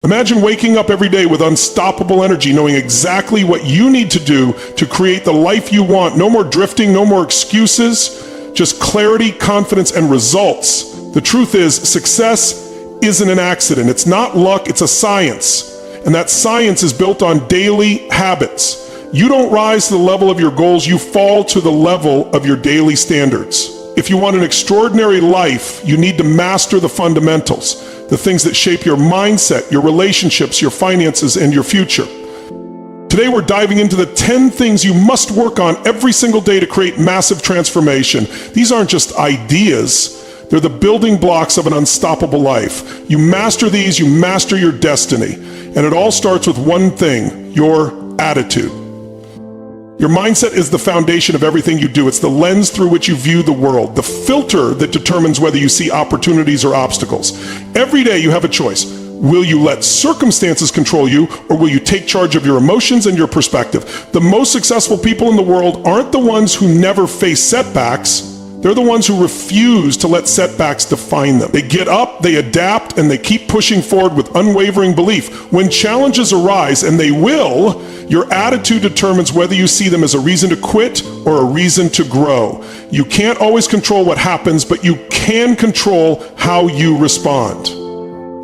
Imagine waking up every day with unstoppable energy, knowing exactly what you need to do to create the life you want. No more drifting, no more excuses, just clarity, confidence, and results. The truth is, success isn't an accident. It's not luck, it's a science. And that science is built on daily habits. You don't rise to the level of your goals, you fall to the level of your daily standards. If you want an extraordinary life, you need to master the fundamentals, the things that shape your mindset, your relationships, your finances, and your future. Today we're diving into the 10 things you must work on every single day to create massive transformation. These aren't just ideas, they're the building blocks of an unstoppable life. You master these, you master your destiny. And it all starts with one thing, your attitude. Your mindset is the foundation of everything you do. It's the lens through which you view the world, the filter that determines whether you see opportunities or obstacles. Every day you have a choice. Will you let circumstances control you, or will you take charge of your emotions and your perspective? The most successful people in the world aren't the ones who never face setbacks. They're the ones who refuse to let setbacks define them. They get up, they adapt, and they keep pushing forward with unwavering belief. When challenges arise, and they will, your attitude determines whether you see them as a reason to quit or a reason to grow. You can't always control what happens, but you can control how you respond.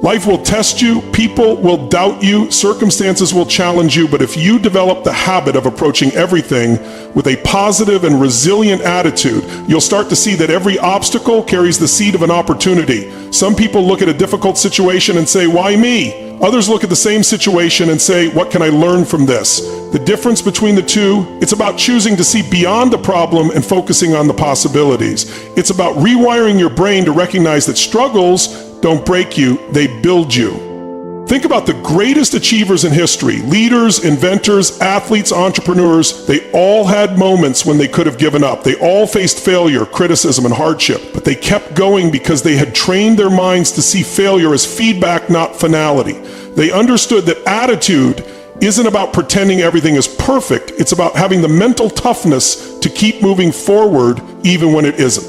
Life will test you, people will doubt you, circumstances will challenge you, but if you develop the habit of approaching everything with a positive and resilient attitude, you'll start to see that every obstacle carries the seed of an opportunity. Some people look at a difficult situation and say, "Why me?" Others look at the same situation and say, "What can I learn from this?" The difference between the two, it's about choosing to see beyond the problem and focusing on the possibilities. It's about rewiring your brain to recognize that struggles don't break you, they build you. Think about the greatest achievers in history, leaders, inventors, athletes, entrepreneurs. They all had moments when they could have given up. They all faced failure, criticism, and hardship, but they kept going because they had trained their minds to see failure as feedback, not finality. They understood that attitude isn't about pretending everything is perfect. It's about having the mental toughness to keep moving forward even when it isn't.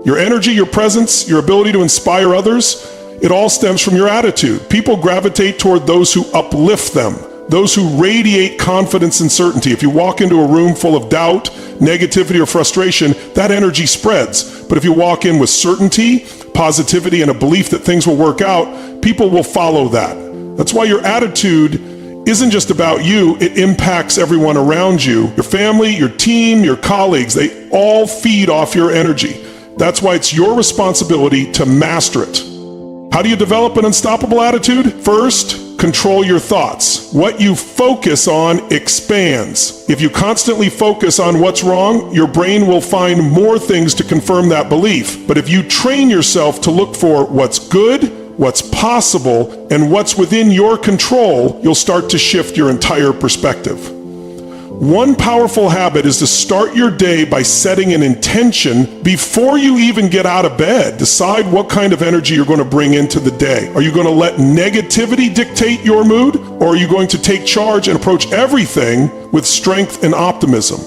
Your energy, your presence, your ability to inspire others, it all stems from your attitude. People gravitate toward those who uplift them, those who radiate confidence and certainty. If you walk into a room full of doubt, negativity, or frustration, that energy spreads. But if you walk in with certainty, positivity, and a belief that things will work out, people will follow that. That's why your attitude isn't just about you, it impacts everyone around you. Your family, your team, your colleagues, they all feed off your energy. That's why it's your responsibility to master it. How do you develop an unstoppable attitude? First, control your thoughts. What you focus on expands. If you constantly focus on what's wrong, your brain will find more things to confirm that belief. But if you train yourself to look for what's good, what's possible, and what's within your control, you'll start to shift your entire perspective. One powerful habit is to start your day by setting an intention before you even get out of bed. Decide what kind of energy you're going to bring into the day. Are you going to let negativity dictate your mood, or are you going to take charge and approach everything with strength and optimism?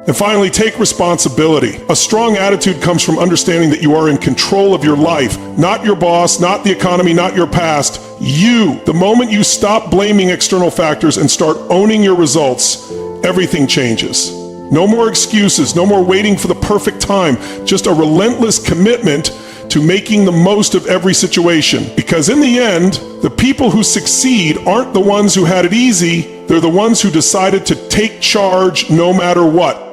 And finally, take responsibility. A strong attitude comes from understanding that you are in control of your life, not your boss, not the economy, not your past. You. The moment you stop blaming external factors and start owning your results, everything changes. No more excuses, no more waiting for the perfect time, just a relentless commitment to making the most of every situation. Because in the end, the people who succeed aren't the ones who had it easy, they're the ones who decided to take charge no matter what.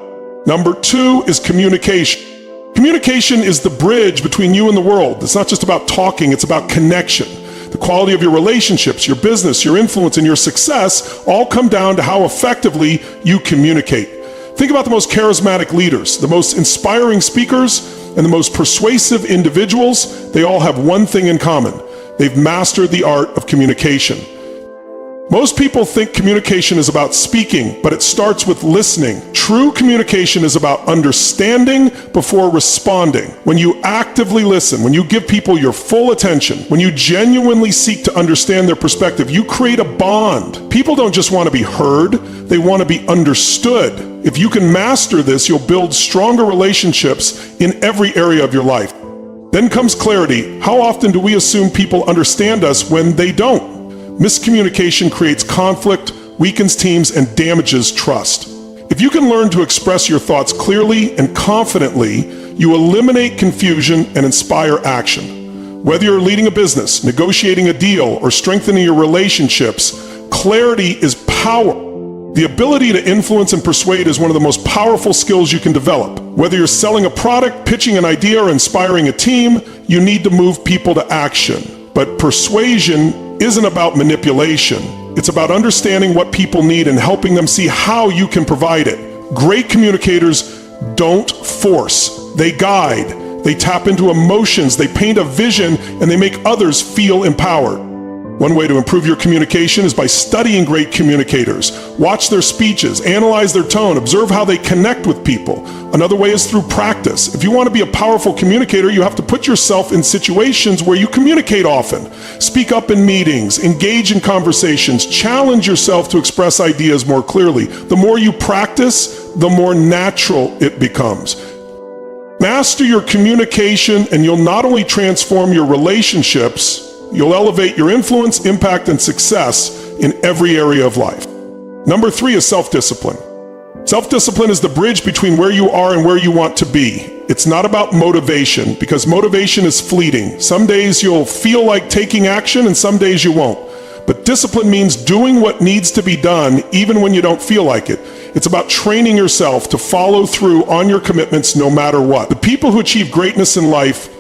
Number 2 is communication. Communication is the bridge between you and the world. It's not just about talking, it's about connection. The quality of your relationships, your business, your influence, and your success all come down to how effectively you communicate. Think about the most charismatic leaders, the most inspiring speakers, and the most persuasive individuals. They all have one thing in common. They've mastered the art of communication. Most people think communication is about speaking, but it starts with listening. True communication is about understanding before responding. When you actively listen, when you give people your full attention, when you genuinely seek to understand their perspective, you create a bond. People don't just want to be heard, they want to be understood. If you can master this, you'll build stronger relationships in every area of your life. Then comes clarity. How often do we assume people understand us when they don't? Miscommunication creates conflict, weakens teams, and damages trust. If you can learn to express your thoughts clearly and confidently, you eliminate confusion and inspire action. Whether you're leading a business, negotiating a deal, or strengthening your relationships, clarity is power. The ability to influence and persuade is one of the most powerful skills you can develop. Whether you're selling a product, pitching an idea, or inspiring a team, you need to move people to action. But persuasion isn't about manipulation. It's about understanding what people need and helping them see how you can provide it. Great communicators don't force, they guide. They tap into emotions, they paint a vision, and they make others feel empowered. One way to improve your communication is by studying great communicators. Watch their speeches, analyze their tone, observe how they connect with people. Another way is through practice. If you want to be a powerful communicator, you have to put yourself in situations where you communicate often. Speak up in meetings, engage in conversations, challenge yourself to express ideas more clearly. The more you practice, the more natural it becomes. Master your communication and you'll not only transform your relationships, you'll elevate your influence, impact, and success in every area of life. Number 3 is self-discipline. Self-discipline is the bridge between where you are and where you want to be. It's not about motivation, because motivation is fleeting. Some days you'll feel like taking action and some days you won't. But discipline means doing what needs to be done even when you don't feel like it. It's about training yourself to follow through on your commitments no matter what. The people who achieve greatness in life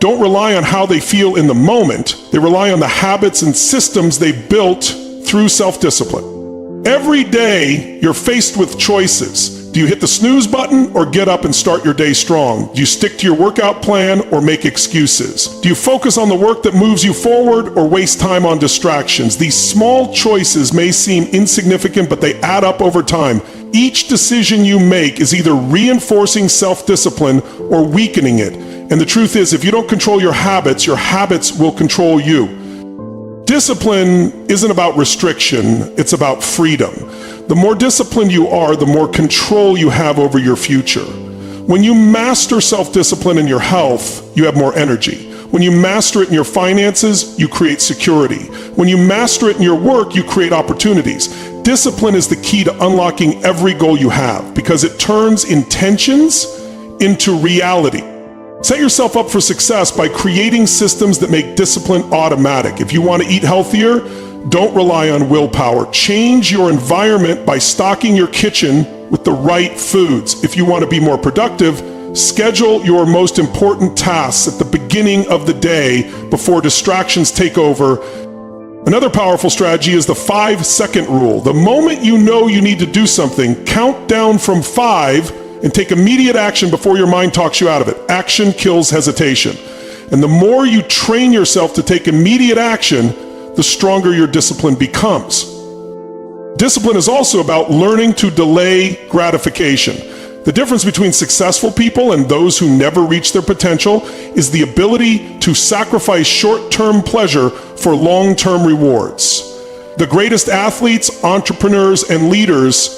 don't rely on how they feel in the moment. They rely on the habits and systems they built through self-discipline. Every day, you're faced with choices. Do you hit the snooze button or get up and start your day strong? Do you stick to your workout plan or make excuses? Do you focus on the work that moves you forward or waste time on distractions? These small choices may seem insignificant, but they add up over time. Each decision you make is either reinforcing self-discipline or weakening it. And the truth is, if you don't control your habits will control you. Discipline isn't about restriction, it's about freedom. The more disciplined you are, the more control you have over your future. When you master self-discipline in your health, you have more energy. When you master it in your finances, you create security. When you master it in your work, you create opportunities. Discipline is the key to unlocking every goal you have because it turns intentions into reality. Set yourself up for success by creating systems that make discipline automatic. If you want to eat healthier, don't rely on willpower. Change your environment by stocking your kitchen with the right foods. If you want to be more productive, schedule your most important tasks at the beginning of the day before distractions take over. Another powerful strategy is the 5-second rule. The moment you know you need to do something, count down from 5 and take immediate action before your mind talks you out of it. Action kills hesitation. And the more you train yourself to take immediate action, the stronger your discipline becomes. Discipline is also about learning to delay gratification. The difference between successful people and those who never reach their potential is the ability to sacrifice short-term pleasure for long-term rewards. The greatest athletes, entrepreneurs, and leaders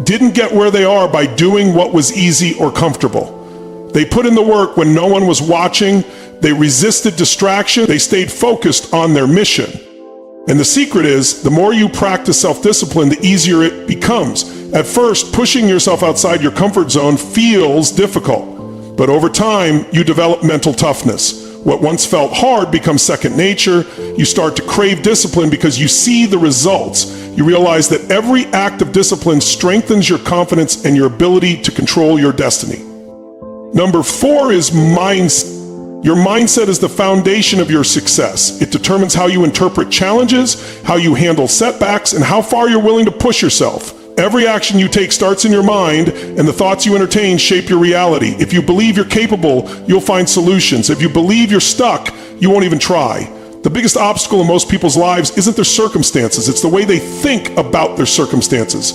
didn't get where they are by doing what was easy or comfortable. They put in the work when no one was watching, they resisted distraction, they stayed focused on their mission. And the secret is, the more you practice self-discipline, the easier it becomes. At first, pushing yourself outside your comfort zone feels difficult, but over time, you develop mental toughness. What once felt hard becomes second nature. You start to crave discipline because you see the results. You realize that every act of discipline strengthens your confidence and your ability to control your destiny. Number 4 is mindset. Your mindset is the foundation of your success. It determines how you interpret challenges, how you handle setbacks, and how far you're willing to push yourself. Every action you take starts in your mind, and the thoughts you entertain shape your reality. If you believe you're capable, you'll find solutions. If you believe you're stuck, you won't even try. The biggest obstacle in most people's lives isn't their circumstances, it's the way they think about their circumstances.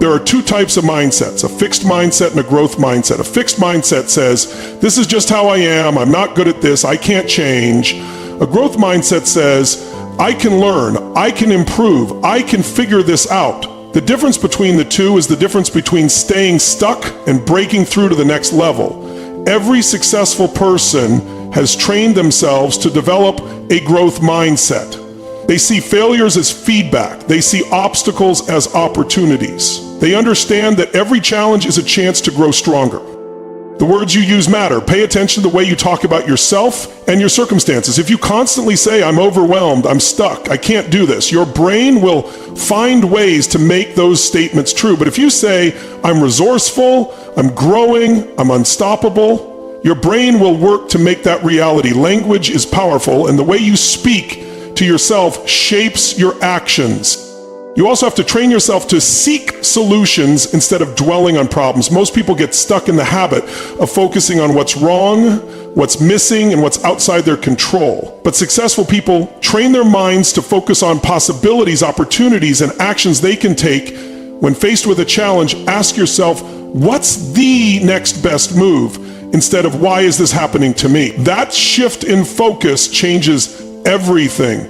There are 2 types of mindsets, a fixed mindset and a growth mindset. A fixed mindset says, this is just how I am, I'm not good at this, I can't change. A growth mindset says, I can learn, I can improve, I can figure this out. The difference between the two is the difference between staying stuck and breaking through to the next level. Every successful person has trained themselves to develop a growth mindset. They see failures as feedback. They see obstacles as opportunities. They understand that every challenge is a chance to grow stronger. The words you use matter. Pay attention to the way you talk about yourself and your circumstances. If you constantly say, I'm overwhelmed, I'm stuck, I can't do this, your brain will find ways to make those statements true. But if you say, I'm resourceful, I'm growing, I'm unstoppable, your brain will work to make that reality. Language is powerful, and the way you speak to yourself shapes your actions. You also have to train yourself to seek solutions instead of dwelling on problems. Most people get stuck in the habit of focusing on what's wrong, what's missing, and what's outside their control. But successful people train their minds to focus on possibilities, opportunities, and actions they can take. When faced with a challenge, ask yourself, what's the next best move? Instead of, why is this happening to me? That shift in focus changes everything.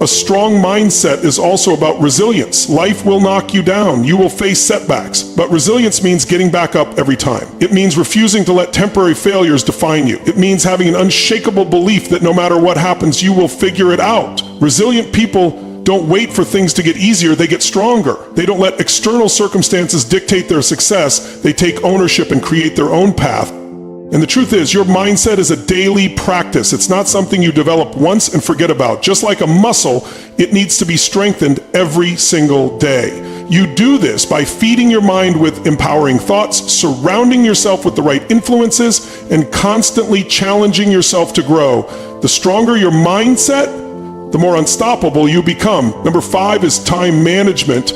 A strong mindset is also about resilience. Life will knock you down. You will face setbacks, but resilience means getting back up every time. It means refusing to let temporary failures define you. It means having an unshakable belief that no matter what happens, you will figure it out. Resilient people don't wait for things to get easier, they get stronger. They don't let external circumstances dictate their success. They take ownership and create their own path. And the truth is, your mindset is a daily practice. It's not something you develop once and forget about. Just like a muscle, it needs to be strengthened every single day. You do this by feeding your mind with empowering thoughts, surrounding yourself with the right influences, and constantly challenging yourself to grow. The stronger your mindset, the more unstoppable you become. Number 5 is time management.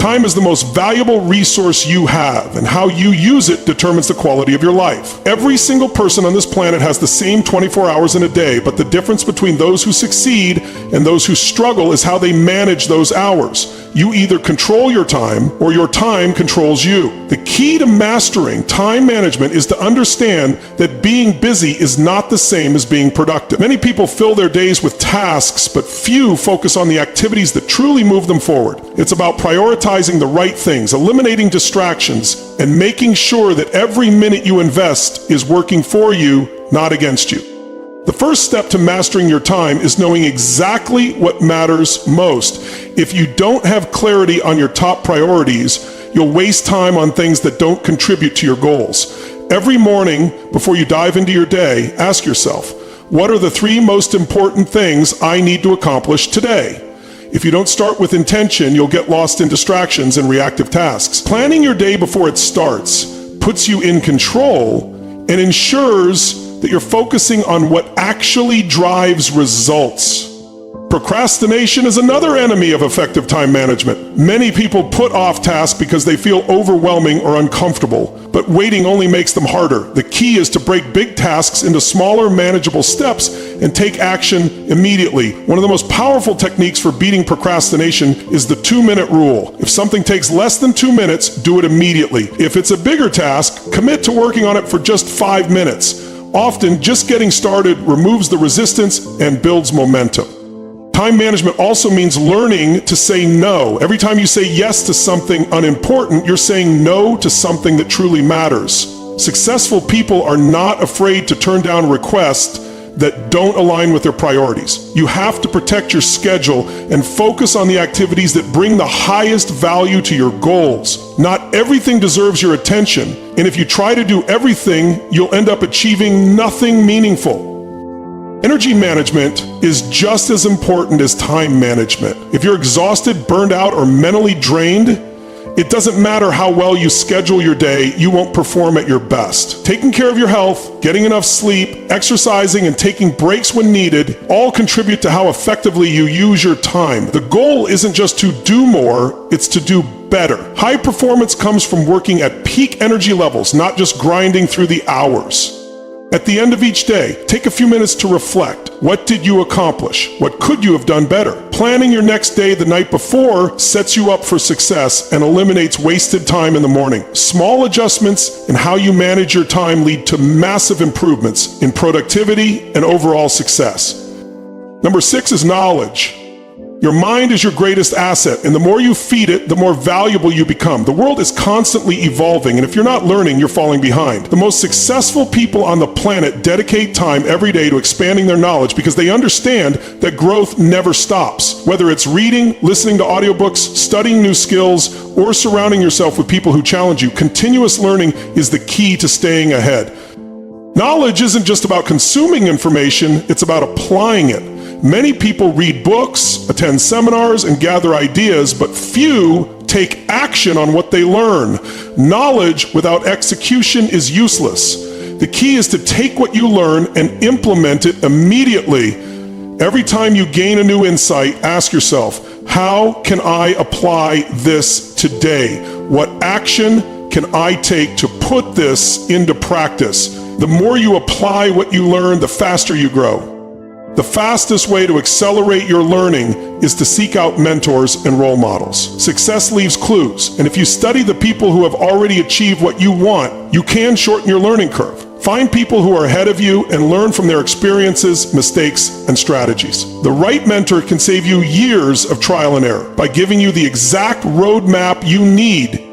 Time is the most valuable resource you have, and how you use it determines the quality of your life. Every single person on this planet has the same 24 hours in a day, but the difference between those who succeed and those who struggle is how they manage those hours. You either control your time or your time controls you. The key to mastering time management is to understand that being busy is not the same as being productive. Many people fill their days with tasks, but few focus on the activities that truly move them forward. It's about prioritizing the right things, eliminating distractions, and making sure that every minute you invest is working for you, not against you. The first step to mastering your time is knowing exactly what matters most. If you don't have clarity on your top priorities, you'll waste time on things that don't contribute to your goals. Every morning, before you dive into your day, ask yourself, what are the 3 most important things I need to accomplish today? If you don't start with intention, you'll get lost in distractions and reactive tasks. Planning your day before it starts puts you in control and ensures that you're focusing on what actually drives results. Procrastination is another enemy of effective time management. Many people put off tasks because they feel overwhelming or uncomfortable, but waiting only makes them harder. The key is to break big tasks into smaller, manageable steps and take action immediately. One of the most powerful techniques for beating procrastination is the 2-minute rule. If something takes less than 2 minutes, do it immediately. If it's a bigger task, commit to working on it for just 5 minutes. Often, just getting started removes the resistance and builds momentum. Time management also means learning to say no. Every time you say yes to something unimportant, you're saying no to something that truly matters. Successful people are not afraid to turn down requests that don't align with their priorities. You have to protect your schedule and focus on the activities that bring the highest value to your goals. Not everything deserves your attention, and if you try to do everything, you'll end up achieving nothing meaningful. Energy management is just as important as time management. If you're exhausted, burned out, or mentally drained, it doesn't matter how well you schedule your day, you won't perform at your best. Taking care of your health, getting enough sleep, exercising, and taking breaks when needed all contribute to how effectively you use your time. The goal isn't just to do more, it's to do better. High performance comes from working at peak energy levels, not just grinding through the hours. At the end of each day, take a few minutes to reflect. What did you accomplish? What could you have done better? Planning your next day the night before sets you up for success and eliminates wasted time in the morning. Small adjustments in how you manage your time lead to massive improvements in productivity and overall success. Number 6 is knowledge. Your mind is your greatest asset, and the more you feed it, the more valuable you become. The world is constantly evolving, and if you're not learning, you're falling behind. The most successful people on the planet dedicate time every day to expanding their knowledge because they understand that growth never stops. Whether it's reading, listening to audiobooks, studying new skills, or surrounding yourself with people who challenge you, continuous learning is the key to staying ahead. Knowledge isn't just about consuming information, it's about applying it. Many people read books, attend seminars, and gather ideas, but few take action on what they learn. Knowledge without execution is useless. The key is to take what you learn and implement it immediately. Every time you gain a new insight, ask yourself, how can I apply this today? What action can I take to put this into practice? The more you apply what you learn, the faster you grow. The fastest way to accelerate your learning is to seek out mentors and role models. Success leaves clues, and if you study the people who have already achieved what you want, you can shorten your learning curve. Find people who are ahead of you and learn from their experiences, mistakes, and strategies. The right mentor can save you years of trial and error by giving you the exact roadmap you need.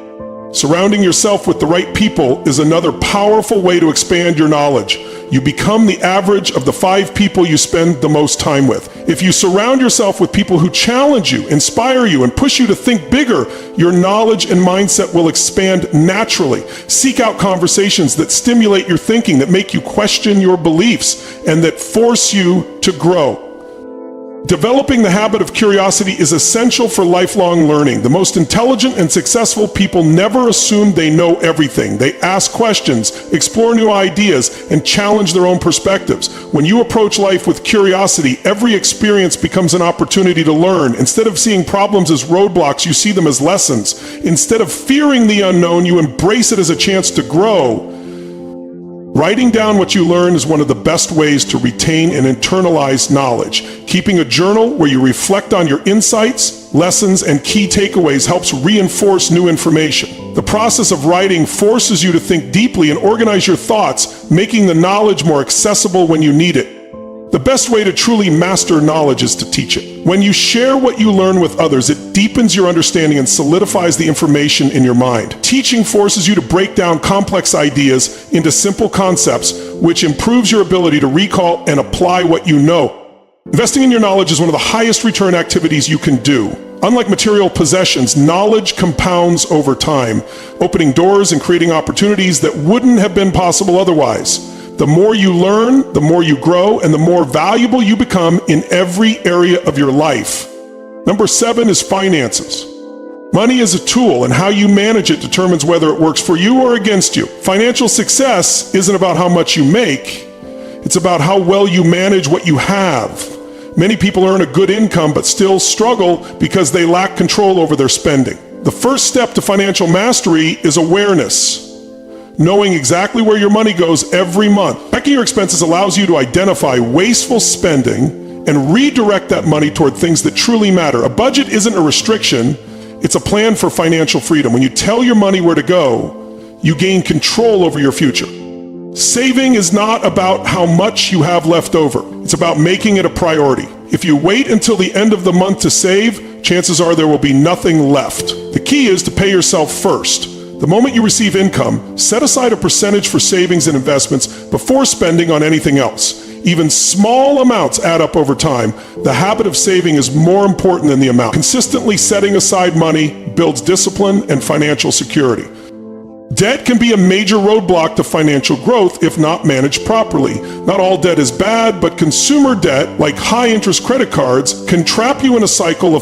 Surrounding yourself with the right people is another powerful way to expand your knowledge. You become the average of the 5 people you spend the most time with. If you surround yourself with people who challenge you, inspire you, and push you to think bigger, your knowledge and mindset will expand naturally. Seek out conversations that stimulate your thinking, that make you question your beliefs, and that force you to grow. Developing the habit of curiosity is essential for lifelong learning. The most intelligent and successful people never assume they know everything. They ask questions, explore new ideas, and challenge their own perspectives. When you approach life with curiosity, every experience becomes an opportunity to learn. Instead of seeing problems as roadblocks, you see them as lessons. Instead of fearing the unknown, you embrace it as a chance to grow. Writing down what you learn is one of the best ways to retain and internalize knowledge. Keeping a journal where you reflect on your insights, lessons, and key takeaways helps reinforce new information. The process of writing forces you to think deeply and organize your thoughts, making the knowledge more accessible when you need it. The best way to truly master knowledge is to teach it. When you share what you learn with others, it deepens your understanding and solidifies the information in your mind. Teaching forces you to break down complex ideas into simple concepts, which improves your ability to recall and apply what you know. Investing in your knowledge is one of the highest return activities you can do. Unlike material possessions, knowledge compounds over time, opening doors and creating opportunities that wouldn't have been possible otherwise. The more you learn, the more you grow, and the more valuable you become in every area of your life. Number 7 is finances. Money is a tool, and how you manage it determines whether it works for you or against you. Financial success isn't about how much you make. It's about how well you manage what you have. Many people earn a good income but still struggle because they lack control over their spending. The first step to financial mastery is awareness. Knowing exactly where your money goes every month. Tracking your expenses allows you to identify wasteful spending and redirect that money toward things that truly matter. A budget isn't a restriction, it's a plan for financial freedom. When you tell your money where to go, you gain control over your future. Saving is not about how much you have left over. It's about making it a priority. If you wait until the end of the month to save, chances are there will be nothing left. The key is to pay yourself first. The moment you receive income, set aside a percentage for savings and investments before spending on anything else. Even small amounts add up over time. The habit of saving is more important than the amount. Consistently setting aside money builds discipline and financial security. Debt can be a major roadblock to financial growth if not managed properly. Not all debt is bad, but consumer debt, like high-interest credit cards, can trap you in a cycle of